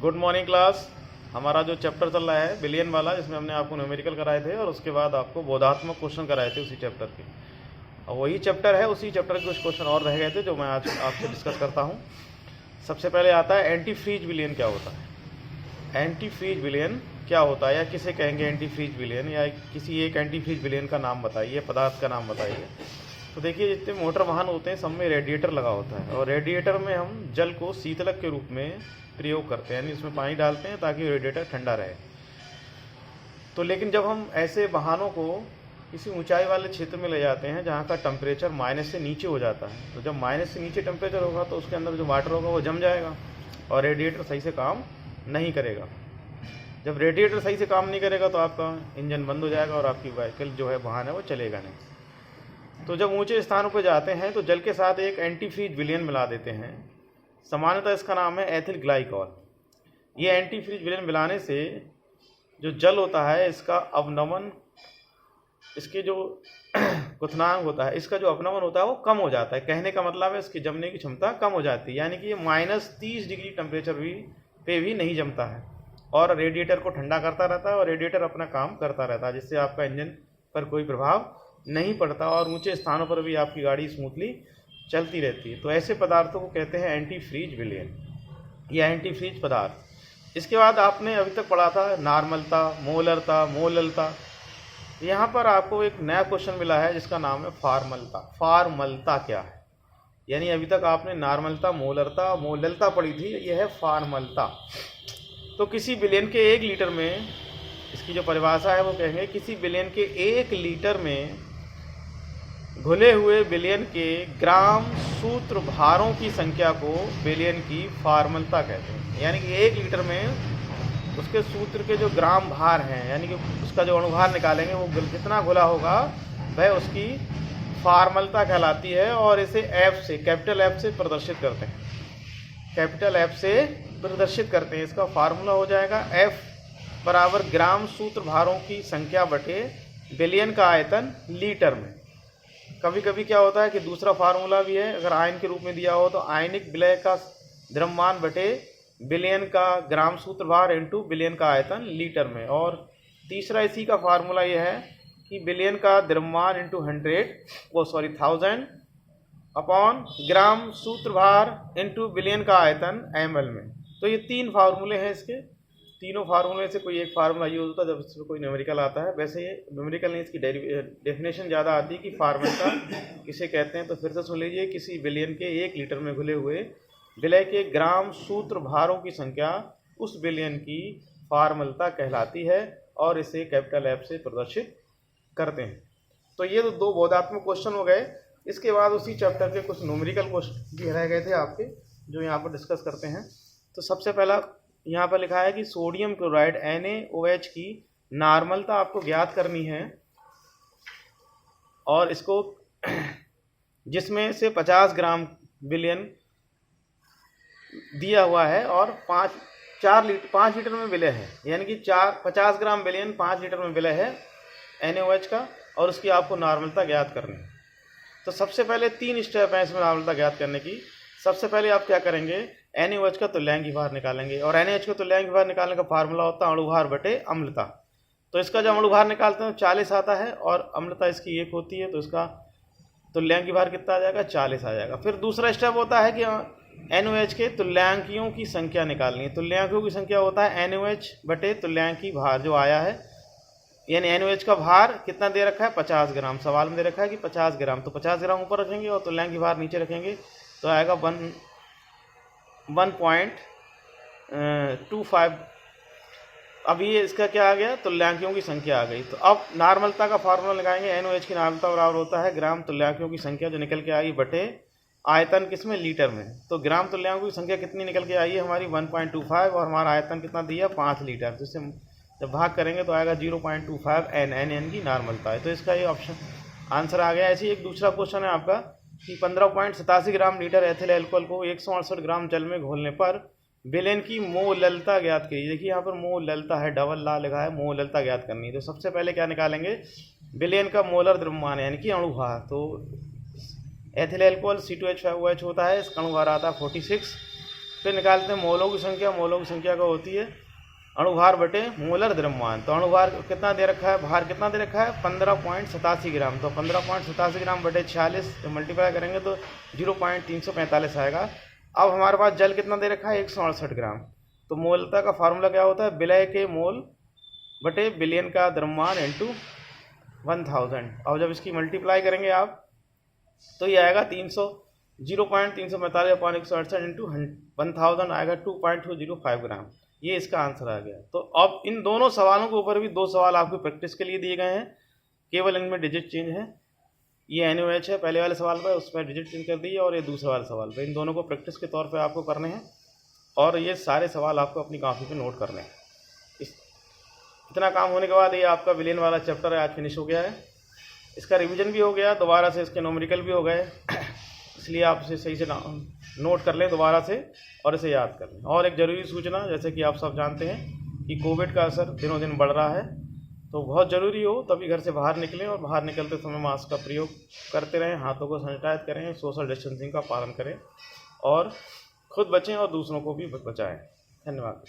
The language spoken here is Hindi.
Good morning class. हमारा जो चैप्टर चल रहा है बिलियन वाला, जिसमें हमने आपको न्यूमेरिकल कराए थे और उसके बाद आपको बोधात्मक क्वेश्चन कराए थे उसी चैप्टर के। और वही चैप्टर है, उसी चैप्टर के कुछ क्वेश्चन और रह गए थे जो मैं आज आपसे डिस्कस करता हूँ। सबसे पहले आता है एंटी फ्रीज बिलियन क्या होता है। एंटी फ्रीज बिलियन क्या होता है, या किसे कहेंगे एंटी फ्रीज बिलियन, या किसी एक एंटी फ्रीज बिलियन का नाम बताइए, पदार्थ का नाम बताइए। तो देखिए, जितने मोटर वाहन होते हैं सब में रेडिएटर लगा होता है, और रेडिएटर में हम जल को शीतलक के रूप में प्रयोग करते हैं, यानी उसमें पानी डालते हैं ताकि रेडिएटर ठंडा रहे। तो लेकिन जब हम ऐसे वाहनों को किसी ऊंचाई वाले क्षेत्र में ले जाते हैं जहाँ का टेम्परेचर माइनस से नीचे हो जाता है, तो जब माइनस से नीचे टेम्परेचर होगा तो उसके अंदर जो वाटर होगा वो जम जाएगा और रेडिएटर सही से काम नहीं करेगा। जब रेडिएटर सही से काम नहीं करेगा तो आपका इंजन बंद हो जाएगा और आपकी व्हीकल जो है वाहन है वो चलेगा नहीं। तो जब ऊंचे स्थानों पर जाते हैं तो जल के साथ एक एंटी फ्रीज विलयन मिला देते हैं। सामान्यतः इसका नाम है एथिल ग्लाइकॉल। ये एंटी फ्रीज विलयन मिलाने से जो जल होता है इसका अवनमन, इसके जो क्वथनांक होता है, इसका जो अपनमन होता है वो कम हो जाता है। कहने का मतलब है इसकी जमने की क्षमता कम हो जाती है, यानी कि ये -30 डिग्री टेम्परेचर पे भी नहीं जमता है और रेडिएटर को ठंडा करता रहता है और रेडिएटर अपना काम करता रहता है, जिससे आपका इंजन पर कोई प्रभाव नहीं पड़ता और ऊंचे स्थानों पर भी आपकी गाड़ी स्मूथली चलती रहती है। तो ऐसे पदार्थों को कहते हैं एंटी फ्रीज विलयन या एंटी फ्रीज पदार्थ। इसके बाद आपने अभी तक पढ़ा था नॉर्मलता, मोलरता, मोललता। यहाँ पर आपको एक नया क्वेश्चन मिला है जिसका नाम है फार्मलता। फार्मलता क्या है, यानी अभी तक आपने नॉर्मलता, मोलरता, मोललता पढ़ी थी, यह है फार्मलता। तो किसी बिलियन के 1 लीटर में, इसकी जो परिभाषा है वो कहेंगे किसी बिलियन के 1 लीटर में घुले हुए बिलियन के ग्राम सूत्र भारों की संख्या को बिलियन की फार्मलता कहते हैं। यानी कि 1 लीटर में उसके सूत्र के जो ग्राम भार हैं, यानी कि उसका जो अणुभार निकालेंगे वो जितना घुला होगा वह उसकी फार्मलता कहलाती है। और इसे एफ से, कैपिटल एफ से प्रदर्शित करते हैं, कैपिटल एफ से प्रदर्शित करते हैं। इसका फार्मूला हो जाएगा एफ बराबर ग्राम सूत्र भारों की संख्या बटे बिलियन का आयतन लीटर में। कभी कभी क्या होता है कि दूसरा फार्मूला भी है, अगर आयन के रूप में दिया हो तो आयनिक विलय का द्रव्यमान बटे बिलियन का ग्राम सूत्र भार इंटू बिलियन का आयतन लीटर में। और तीसरा इसी का फार्मूला यह है कि बिलियन का द्रव्यमान इंटू 1000 अपॉन ग्राम सूत्र भार इंटू बिलियन का आयतन ml में। तो ये 3 फार्मूले हैं इसके। तीनों फार्मूले से कोई एक फार्मूला यूज होता है जब इसमें कोई न्यूमेरिकल आता है। वैसे ये न्यूमेरिकल नहीं, इसकी डेफिनेशन ज़्यादा आती है कि फार्मलता किसे कहते हैं। तो फिर से सुन लीजिए, किसी बिलियन के 1 लीटर में घुले हुए विलय के ग्राम सूत्र भारों की संख्या उस बिलियन की फार्मलता कहलाती है और इसे कैपिटल एफ से प्रदर्शित करते हैं। तो ये तो 2 बोधात्मक क्वेश्चन हो गए। इसके बाद उसी चैप्टर के कुछ न्यूमेरिकल क्वेश्चन भी रह गए थे आपके, जो यहाँ पर डिस्कस करते हैं। तो सबसे पहला यहाँ पर लिखा है कि सोडियम क्लोराइड NaOH की नॉर्मलता आपको ज्ञात करनी है, और इसको जिसमें से 50 ग्राम बिलियन दिया हुआ है और 5 लीटर में विलय है, यानी कि 50 ग्राम बिलियन 5 लीटर में विलय है NaOH का, और उसकी आपको नॉर्मलता ज्ञात करनी है। तो सबसे पहले 3 स्टेप हैं इसमें नॉर्मलता ज्ञात करने की। सबसे पहले आप क्या करेंगे, NaOH का तुल्यांक भार निकालेंगे, और NaOH का तुल्यांक भार निकालने का फार्मूला होता है अणुभार बटे अम्लता। तो इसका जब अणुभार निकालते हैं 40 आता है और अम्लता इसकी 1 होती है, तो इसका तुल्यांक भार कितना आ जाएगा, 40 आ जाएगा। फिर दूसरा स्टेप होता है कि NaOH के तुल्यांकियों की संख्या निकालनी है। तुल्यांकियों की संख्या होता है NaOH बटे तुल्यांकी भार जो आया है, यानी NaOH का भार कितना दे रखा है, 50 ग्राम। सवाल में दे रखा है कि 50 ग्राम, तो 50 ग्राम ऊपर रखेंगे और तुल्यांकी भार नीचे रखेंगे, तो आएगा 1.25। अब ये इसका क्या आ गया, तुल्यांकियों की संख्या आ गई। तो अब नॉर्मलता का फार्मूला लगाएंगे। NaOH की नॉर्मलता बराबर होता है ग्राम तुल्यांकियों की संख्या जो निकल के आई बटे आयतन किसमें, लीटर में। तो ग्राम तुल्यांकों की संख्या कितनी निकल के आई है हमारी, 1.25, और हमारा आयतन कितना दिया, 5 लीटर। तो इससे जब भाग करेंगे तो आएगा 0.25 N की नॉर्मलता है। तो इसका ये ऑप्शन आंसर आ गया। ऐसे ही एक दूसरा क्वेश्चन है आपका कि 15.87 ग्राम लीटर एथिल एल्कोहल को 168 ग्राम जल में घोलने पर बिलियन की मोललता ज्ञात कीजिए। देखिए यहाँ पर मोललता है, डबल ला लिखा है, मोललता ज्ञात करनी है। तो सबसे पहले क्या निकालेंगे, बिलियन का मोलर द्रव्यमान यानी कि अणुभार। तो एथिल एल्कोहल C2H5OH होता है, इसका अणुभार आता है 46 फिर निकालते हैं मोलों की संख्या। मोलों की संख्या का होती है अणुभार बटे मोलर द्रव्यमान। तो अणुभार कितना दे रखा है, भार कितना दे रखा है 15.87 ग्राम। तो 15.87 ग्राम बटे 46 मल्टीप्लाई करेंगे तो 0.345 आएगा। अब हमारे पास जल कितना दे रखा है 168 ग्राम। तो मोलता का फार्मूला क्या होता है, विलय के मोल बटे बिलियन का द्रव्यमान इंटू 1000। अब जब इसकी मल्टीप्लाई करेंगे आप तो ये आएगा 0.345 अपॉन 168 इंटू 1000 आएगा 2.205 ग्राम। ये इसका आंसर आ गया। तो अब इन दोनों सवालों के ऊपर भी 2 सवाल आपको प्रैक्टिस के लिए दिए गए हैं, केवल इनमें डिजिट चेंज है। ये NaOH है पहले वाले सवाल पर, उसमें डिजिट चेंज कर दी है, और ये दूसरे वाले सवाल पर। इन दोनों को प्रैक्टिस के तौर पर आपको करने हैं और ये सारे सवाल आपको अपनी कॉपी पर नोट करने हैं। इतना काम होने के बाद ये आपका विलियन वाला चैप्टर आज फिनिश हो गया है। इसका रिवीजन भी हो गया, दोबारा से इसके न्यूमेरिकल भी हो गए, इसलिए आप इसे सही से नोट कर लें दोबारा से और इसे याद कर लें। और एक ज़रूरी सूचना, जैसे कि आप सब जानते हैं कि कोविड का असर दिनों दिन बढ़ रहा है, तो बहुत ज़रूरी हो तभी घर से बाहर निकलें, और बाहर निकलते समय मास्क का प्रयोग करते रहें, हाथों को सैनिटाइज करें, सोशल डिस्टेंसिंग का पालन करें और खुद बचें और दूसरों को भी बचाएं। धन्यवाद।